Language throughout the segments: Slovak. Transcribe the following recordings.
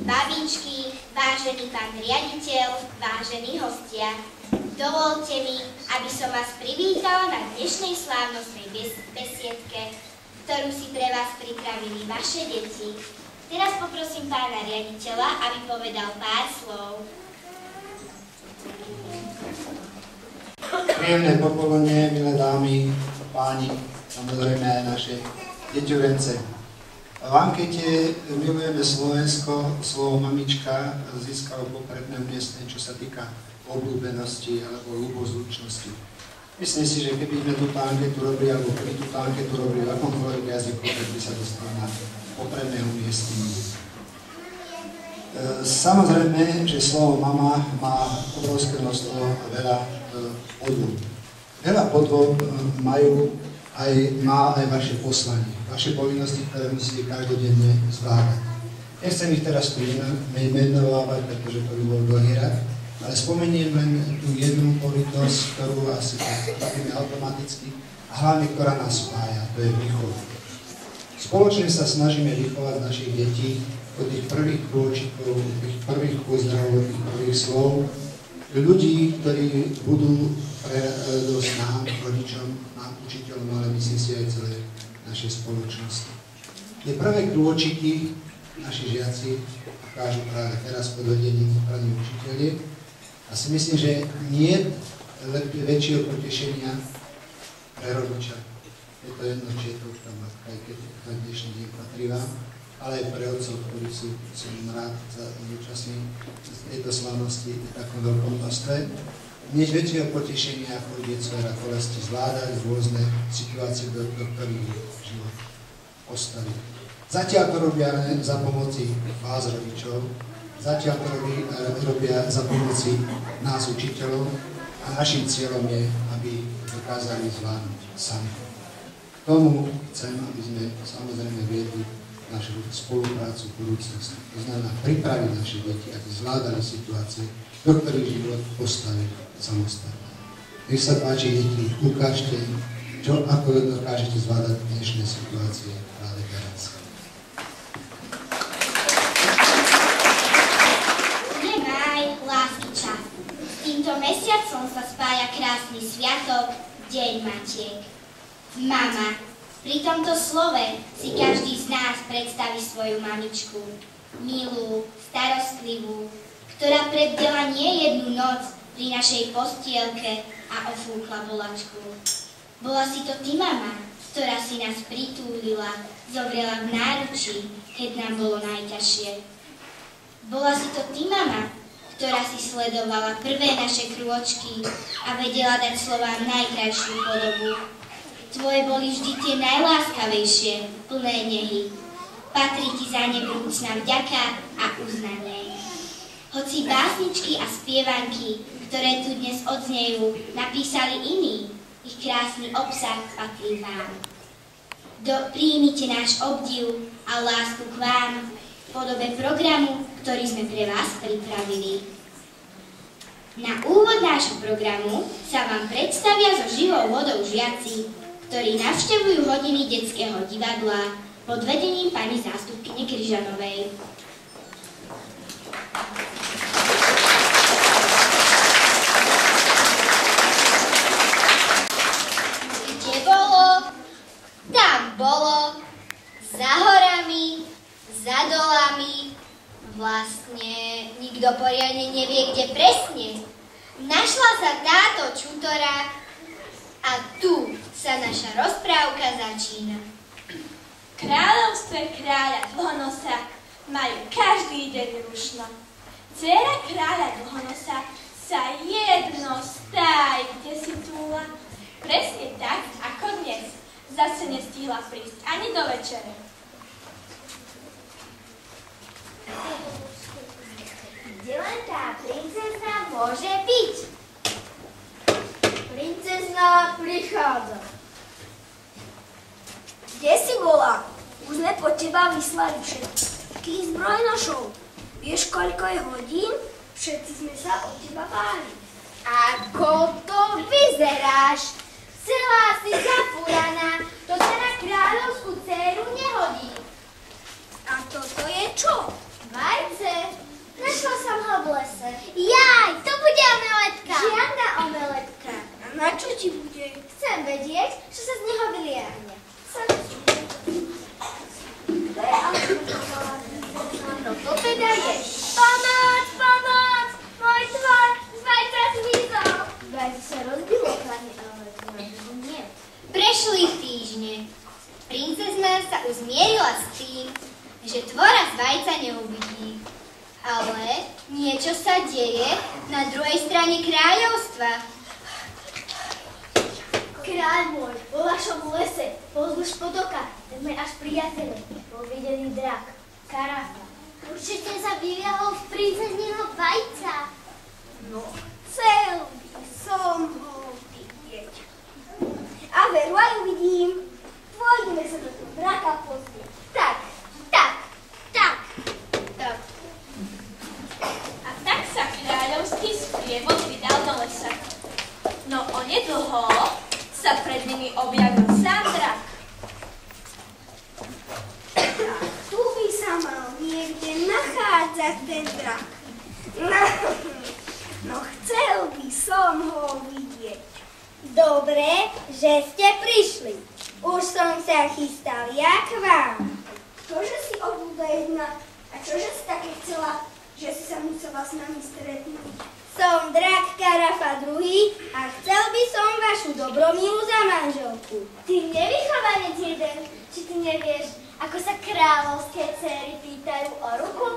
babičky, vážený pán riaditeľ, vážení hostia. Dovoľte mi, aby som vás privítala na dnešnej slávnostnej besiedke, ktorú si pre vás pripravili vaše deti. Teraz poprosím pána riaditeľa, aby povedal pár slov. Príjemné popoludne, milé dámy, páni, samozrejme aj naše deťurence. V ankete Milujeme Slovensko slovo mamička získalo popredné miestne, čo sa týka obľúbenosti alebo ľubozvučnosti. Myslím si, že keby sme túto anketu robili, alebo keby túto anketu robili v akomkoľvek jazyku, tak by sa dostali na popredného miestne. Samozrejme, že slovo mama má obrovské množstvo a veľa podôb. Veľa podôb má aj vaše poslanie, vaše povinnosti, ktoré musíte každodenne zvládať. Nechcem ich teraz menovávať, pretože to by bol dlhý rad, ale spomeniem len tú jednu povinnosť, ktorú asi robíme automaticky a hlavne, ktorá nás spája, to je výchova. Spoločne sa snažíme vychovať našich detí od tých prvých krôčikov, tých prvých pozdravov, tých prvých slov, ľudí, ktorí budú pre radosť nám, rodičom, nám, učiteľom, ale myslím si aj celej našej spoločnosti. Tie prvé krôčiky naši žiaci ukážu práve teraz pod vedením pani učiteľiek a si myslím, že nie je väčšieho potešenia pre rodiča. Je to jedno, či je to už tá matka, aj keď na dnešný deň patrí vám, ale aj pre otcov, ktorí som rád za účastní tejto slávnosti v takom veľkom množstve. Než väčšieho potešenia, ako ide svoje bolesti zvládať rôzne situácie, do ktorých život postaví. Zatiaľ to robia za pomoci vás, rodičov, zatiaľ to robia za pomoci nás, učiteľov a našim cieľom je, aby dokázali zvládnuť sami. K tomu chcem, aby sme samozrejme viedli našu spoluprácu v budúcnosti. To znamená pripraviť naše deti, aby zvládali situácie, do ktorých život postaví samostatne. Nech sa páči, deti, ukážte, ako dokážete zvládať dnešné situácie práve teraz. Je máj, lásky čas. S týmto mesiacom sa spája krásny sviatok, Deň Matiek. Mama. Pri tomto slove si každý z nás predstaví svoju mamičku. Milú, starostlivú, ktorá prebdela nie jednu noc pri našej postielke a ofúkla bolačku. Bola si to ty, mama, ktorá si nás pritúlila, zovrela v náručí, keď nám bolo najťažšie. Bola si to ty, mama, ktorá si sledovala prvé naše krôčky a vedela dať slovám najkrajšiu podobu. Tvoje boli vždy tie najláskavejšie, plné nehy. Patrí ti za ne vrúcna vďaka a uznanie. Hoci básničky a spievanky, ktoré tu dnes odznejú, napísali iní, ich krásny obsah patrí vám. Príjmite náš obdiv a lásku k vám v podobe programu, ktorý sme pre vás pripravili. Na úvod nášho programu sa vám predstavia so živou vodou žiaci, ktorí navštevujú hodiny detského divadla pod vedením pani zástupkyne Kryžanovej. Kde bolo, tam bolo, za horami, za dolami, vlastne nikto poriadne nevie, kde presne. Našla sa táto čutora a tu sa naša rozprávka začína. V kráľovstve kráľa Dlhonosa majú každý deň rušno. Dcéra kráľa Dlhonosa sa jedno stáj, kde si túla. Presne tak, ako dnes. Zase nestihla prísť ani do večere. Kde len tá princezna môže byť? Princezna prichádza. Kde si bola? Už sme po teba vyslali všetkých zbrojnošov. Vieš, koľko je hodín? Všetci sme sa o teba báli. Ako to vyzeráš? Celá si zafúraná. To sa na kráľovskú dcéru nehodí. A toto je čo? Vajce. s tým, že tvora z vajca neuvidí. Ale niečo sa deje na druhej strane kráľovstva. Kráľ môj, vo vašom lese, pozdĺž potoka, sme až priateľe, bol videný drak, Karafa. Určite sa vyviahol v princezniho vajca. No, chcel by som ho vidieť. A veru aj uvidím. Pôjdeme sa do toho draka pozrieť. Tak. A tak sa kráľovský sprievod vydal do lesa. No onedlho sa pred nimi objavil sám drak. Tu by sa mal niekde nachádzať ten drak. No chcel by som ho vidieť. Dobre, že ste prišli. Už som sa chystal ja k vám. Čože si obľúda jedna a čože si také chcela, že si sa musela s nami stretnúť? Som drak Karafa II a chcel by som vašu Dobromilu za manželku. Ty nevychovanec jeden, či ty nevieš, ako sa kráľovské dcéry pýtajú o ruku?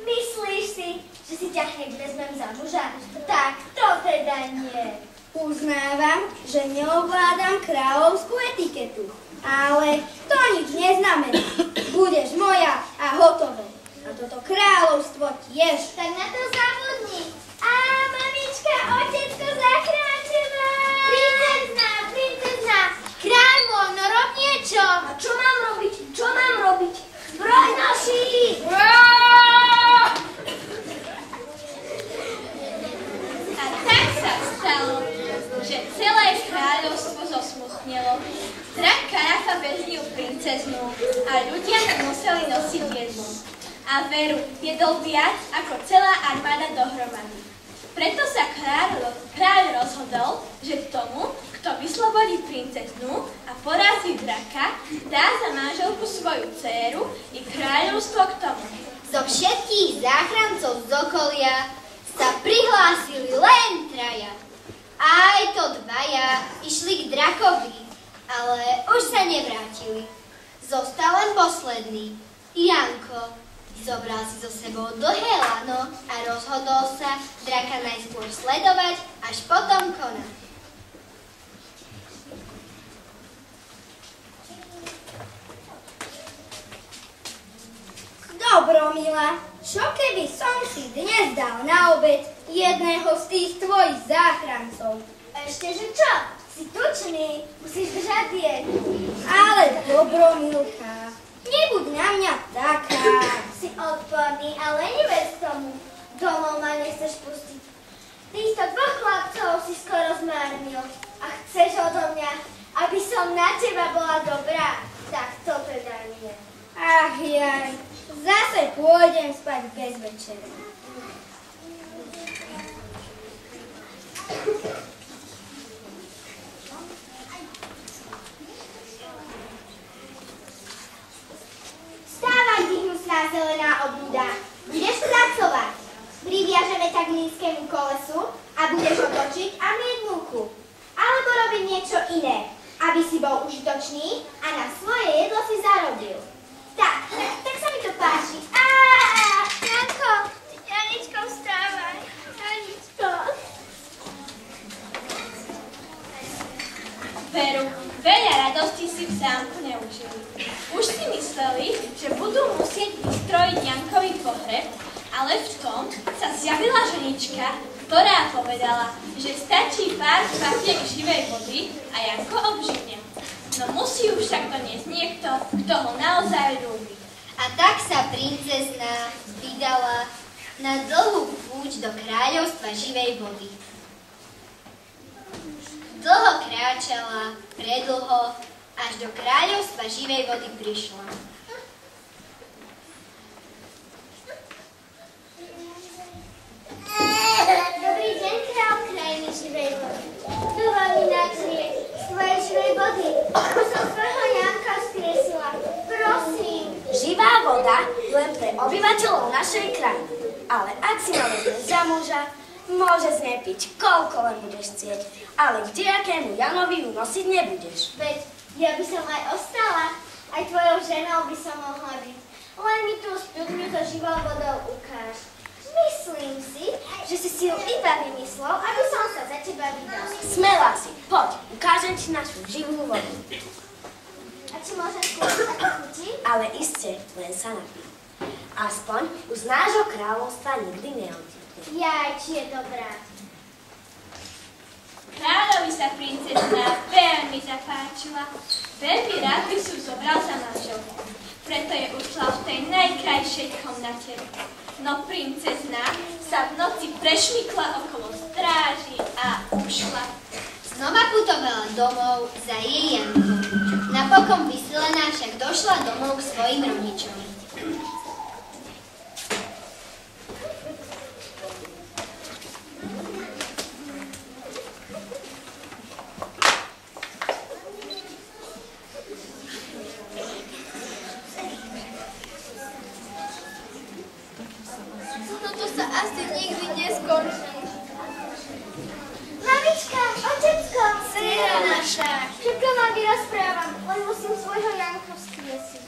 Myslíš si, že si ťa hneď vezmem za muža? Tak to teda nie. Uznávam, že neovládam kráľovskú etiketu, ale to nič neznamená. Budeš moja a hotové. A toto kráľovstvo tiež. Tak na to zabudni. Á, mamička, otecko, zachránte ma! Princezna! Kráľ môj, no rob niečo! A čo mám robiť? Zbroj noši! A tak sa stalo, že celé kráľovstvo zosmutnelo. Drak Karafa väznil princeznu a ľudia museli nosiť jedlo. A veru jedol viac ako celá armáda dohromady. Preto sa kráľ rozhodol, že tomu, kto vyslobodí princeznu a porazí draka, dá za manželku svoju dcéru i kráľovstvo k tomu. Zo všetkých záchrancov z okolia sa prihlásili len traja. Aj to dvaja išli k drakovi, ale už sa nevrátili. Zostal len posledný, Janko. Zobral si so sebou dlhé lano a rozhodol sa draka najskôr sledovať, až potom konať. Dobromila, čo keby som si dnes dal na obed jedného z tých tvojich záchrancov? Ešte, že čo? Si tučný, musíš držať dietu. Ale Dobromilka, nebuď na mňa taká. Si odporný, ale nevec tomu. Domov ma nechceš pustiť. Týchto dvoch chlapcov si skoro zmárnil. A chceš odo mňa, aby som na teba bola dobrá? Tak to teda nie. Ach jaj, zase pôjdem spať bez večera. Vstávaj, hnusná zelená obluda. Budeš pracovať. Priviažeme tak k nízkému kolesu a budeš ho točiť a mieť múku. Alebo robiť niečo iné, aby si bol užitočný a na svoje jedlo si zarobil. Tak sa mi to páči. Janko, Janičko, vstávaj. Janičko. Veru, veľa radosti si v zámku neužili. Už si mysleli, že budú musieť vystrojiť Jankovi pohreb, ale v tom sa zjavila ženička, ktorá povedala, že stačí pár kvatiek živej vody a Janko obživne. No musí ju však doniesť niekto, kto ho naozaj ľúbi. A tak sa princezna vydala na dlhú púť do kráľovstva živej vody. Dlho kráčala, predlho, až do kráľovstva živej vody prišla. Dobrý deň, kráľ krajiny živej vody. Dovol mi načrieť z tvojej živej vody. Už som svojho Janka skriesila. Prosím. Živá voda len pre obyvateľov našej krajiny. Ale ak si ma vezmeš za muža, môže z nej piť koľko len budeš chcieť. Ale kdejakému Janovi ju nosiť nebudeš. Veď ja by som aj ostala. Aj tvojou ženou by som mohla byť. Len mi tú studňu so živou vodou ukáž. Myslím si, že si ju iba vymyslel, aby som sa za teba vydal. Smela si, poď, ukážem ti našu živú vodu. A či môžem skúsiť, ako chutí? Ale iste, len sa napí. Aspoň už z nášho kráľovstva nikdy neodtiekne. Jaj, či je dobrá. Kráľovi sa princezná veľmi zapáčila. Veľmi rád by si ju zobral za manželku. Preto je ušla v tej najkrajšej komnate. No princezná sa v noci prešmykla okolo stráži a ušla. Znova putovala domov za jej Jankou. Napokon vyselená však došla domov k svojim rodičom. No to sa asi nikdy neskončí. Mamička, otecko, dcera naša. Všetko vám vyrozprávam, len musím svojho Janka vzkriesiť.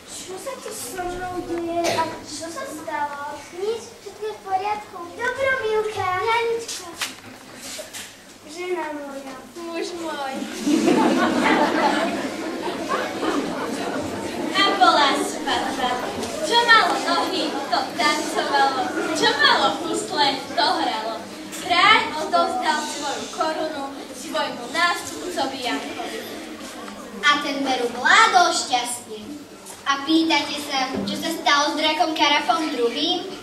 Čo sa tu so mnou deje a čo sa stalo? Nič, všetko je v poriadku. Dobro, Milka. Janička. Žena moja. Muž môj. A bola svadba. Čo malo nohy, to tancovalo. Čo malo husle, to hralo. Kráľ odovzdal svoju korunu svojmu nástupcovi Jankovi. A ten veru vládol šťastne. A pýtate sa, čo sa stalo s drakom Karafom II?